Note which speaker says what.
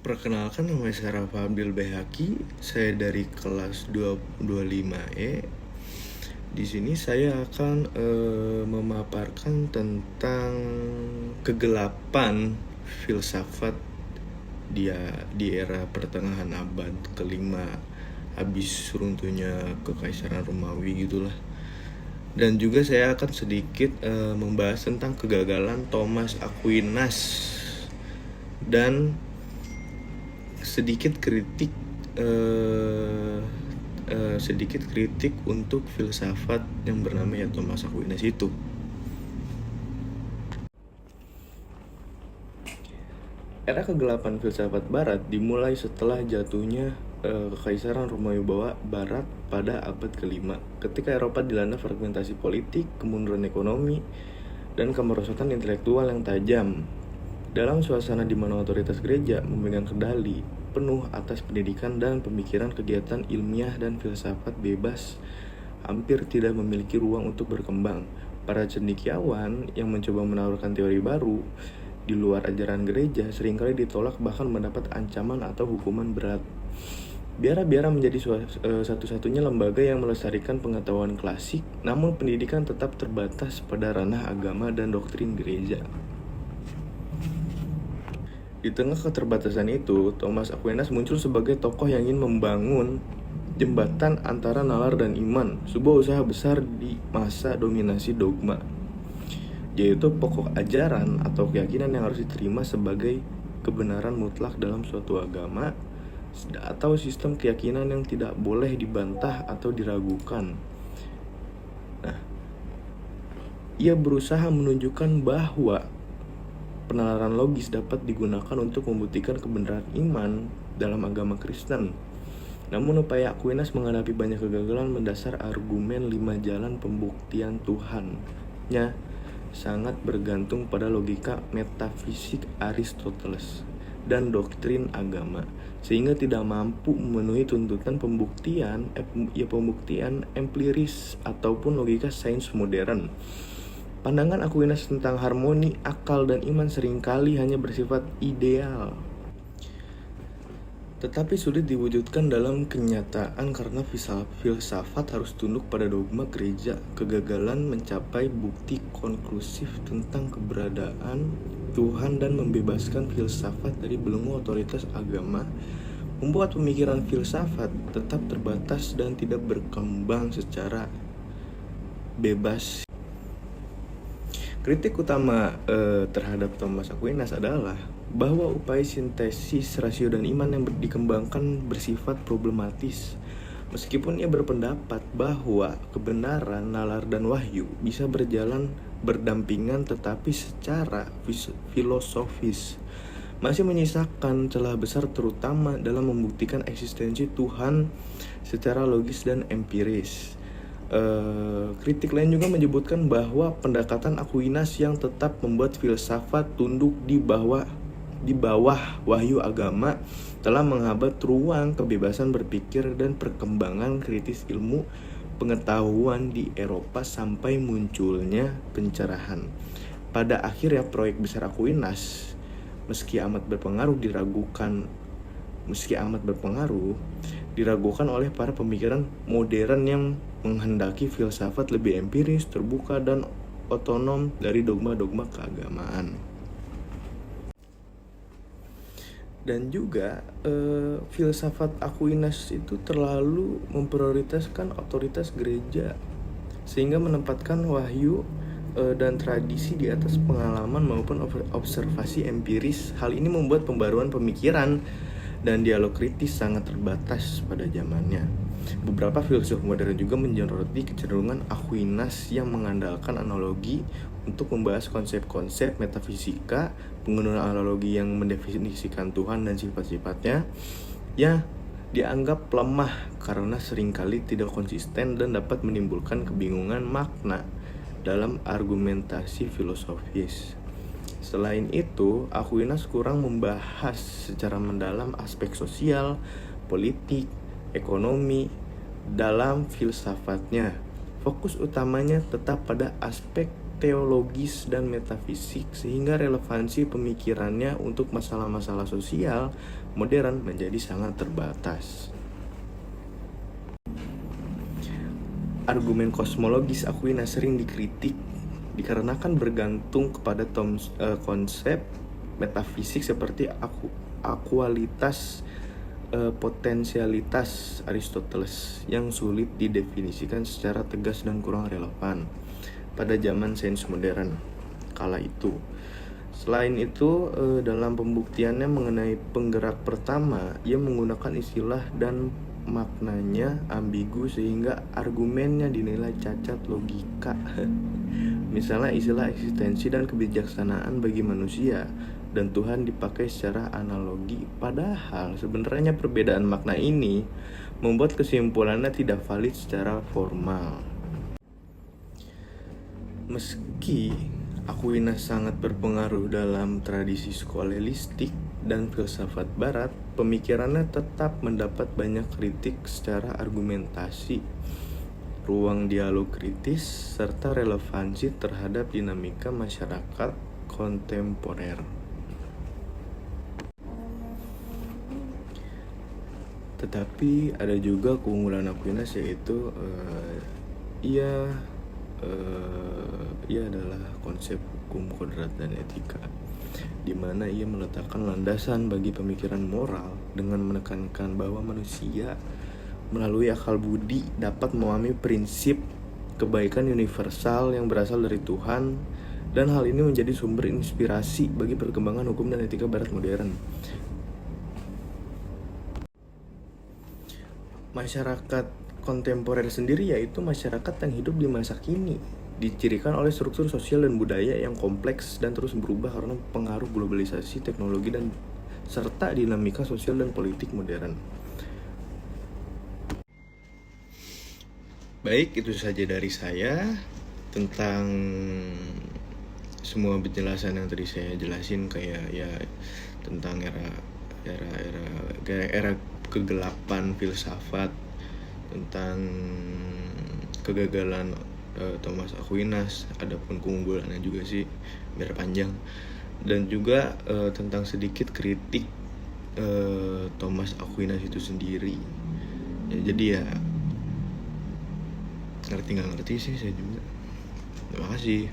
Speaker 1: Perkenalkan, nama saya Rafa Abdul Behaki. Saya dari kelas 225E. Di sini saya akan memaparkan tentang kegelapan filsafat di era pertengahan abad kelima, habis runtuhnya Kekaisaran Romawi gitulah. Dan juga saya akan sedikit membahas tentang kegagalan Thomas Aquinas dan sedikit kritik untuk filsafat yang bernama Thomas Aquinas itu. Era kegelapan filsafat Barat dimulai setelah jatuhnya Kekaisaran Romawi Barat pada abad kelima, ketika Eropa dilanda fragmentasi politik, kemunduran ekonomi, dan kemerosotan intelektual yang tajam. Dalam suasana di mana otoritas gereja memegang kendali penuh atas pendidikan dan pemikiran, kegiatan ilmiah dan filsafat bebas hampir tidak memiliki ruang untuk berkembang. Para cendekiawan yang mencoba menawarkan teori baru di luar ajaran gereja seringkali ditolak, bahkan mendapat ancaman atau hukuman berat. Biara menjadi satu-satunya lembaga yang melestarikan pengetahuan klasik, namun pendidikan tetap terbatas pada ranah agama dan doktrin gereja. Di tengah keterbatasan itu, Thomas Aquinas muncul sebagai tokoh yang ingin membangun jembatan antara nalar dan iman, sebuah usaha besar di masa dominasi dogma, yaitu pokok ajaran atau keyakinan yang harus diterima sebagai kebenaran mutlak dalam suatu agama, atau sistem keyakinan yang tidak boleh dibantah atau diragukan. Nah, ia berusaha menunjukkan bahwa penalaran logis dapat digunakan untuk membuktikan kebenaran iman dalam agama Kristen. Namun upaya Aquinas menghadapi banyak kegagalan mendasar argumen 5 jalan pembuktian Tuhan-nya sangat bergantung pada logika metafisik Aristoteles dan doktrin agama, sehingga tidak mampu memenuhi tuntutan pembuktian empiris ataupun logika sains modern. Pandangan Aquinas tentang harmoni akal dan iman seringkali hanya bersifat ideal, tetapi sulit diwujudkan dalam kenyataan karena filsafat harus tunduk pada dogma gereja. Kegagalan mencapai bukti konklusif tentang keberadaan Tuhan dan membebaskan filsafat dari belenggu otoritas agama membuat pemikiran filsafat tetap terbatas dan tidak berkembang secara bebas. Kritik utama terhadap Thomas Aquinas adalah bahwa upaya sintesis rasio dan iman yang dikembangkan bersifat problematis. Meskipun ia berpendapat bahwa kebenaran, nalar, dan wahyu bisa berjalan berdampingan, tetapi secara filosofis masih menyisakan celah besar, terutama dalam membuktikan eksistensi Tuhan secara logis dan empiris. Kritik lain juga menyebutkan bahwa pendekatan Aquinas yang tetap membuat filsafat tunduk di bawah wahyu agama telah menghambat ruang kebebasan berpikir dan perkembangan kritis ilmu pengetahuan di Eropa sampai munculnya pencerahan. Pada akhirnya proyek besar Aquinas, meski amat berpengaruh diragukan oleh para pemikiran modern yang menghendaki filsafat lebih empiris, terbuka, dan otonom dari dogma-dogma keagamaan. Dan juga filsafat Aquinas itu terlalu memprioritaskan otoritas gereja, sehingga menempatkan wahyu dan tradisi di atas pengalaman maupun observasi empiris. Hal ini membuat pembaruan pemikiran dan dialog kritis sangat terbatas pada zamannya. Beberapa filsuf modern juga menyoroti kecenderungan Aquinas yang mengandalkan analogi untuk membahas konsep-konsep metafisika. Penggunaan analogi yang mendefinisikan Tuhan dan sifat-sifatnya ya dianggap lemah karena seringkali tidak konsisten dan dapat menimbulkan kebingungan makna dalam argumentasi filosofis. Selain itu, Aquinas kurang membahas secara mendalam aspek sosial, politik, ekonomi dalam filsafatnya. Fokus utamanya tetap pada aspek teologis dan metafisik sehingga relevansi pemikirannya untuk masalah-masalah sosial modern menjadi sangat terbatas. Argumen kosmologis Aquinas sering dikritik dikarenakan bergantung kepada konsep metafisik seperti akualitas, potensialitas Aristoteles yang sulit didefinisikan secara tegas dan kurang relevan pada zaman sains modern kala itu. Selain itu, dalam pembuktiannya mengenai penggerak pertama, ia menggunakan istilah dan maknanya ambigu sehingga argumennya dinilai cacat logika. Misalnya istilah eksistensi dan kebijaksanaan bagi manusia dan Tuhan dipakai secara analogi, padahal sebenarnya perbedaan makna ini membuat kesimpulannya tidak valid secara formal. Meski Aquinas sangat berpengaruh dalam tradisi skolastik dan filsafat barat, pemikirannya tetap mendapat banyak kritik secara argumentasi, ruang dialog kritis, serta relevansi terhadap dinamika masyarakat kontemporer. Tetapi ada juga keunggulan Aquinas, yaitu ia adalah konsep hukum kodrat dan etika, di mana ia meletakkan landasan bagi pemikiran moral dengan menekankan bahwa manusia melalui akal budi dapat memahami prinsip kebaikan universal yang berasal dari Tuhan, dan hal ini menjadi sumber inspirasi bagi perkembangan hukum dan etika barat modern. Masyarakat kontemporer sendiri yaitu masyarakat yang hidup di masa kini, dicirikan oleh struktur sosial dan budaya yang kompleks dan terus berubah karena pengaruh globalisasi, teknologi, dan serta dinamika sosial dan politik modern. Baik, itu saja dari saya tentang semua penjelasan yang tadi saya jelasin, kayak ya tentang era kegelapan filsafat, tentang kegagalan Thomas Aquinas, adapun keunggulannya juga sih biar panjang, dan juga tentang sedikit kritik Thomas Aquinas itu sendiri. Ya, jadi ya ngerti nggak ngerti sih saya juga. Terima kasih.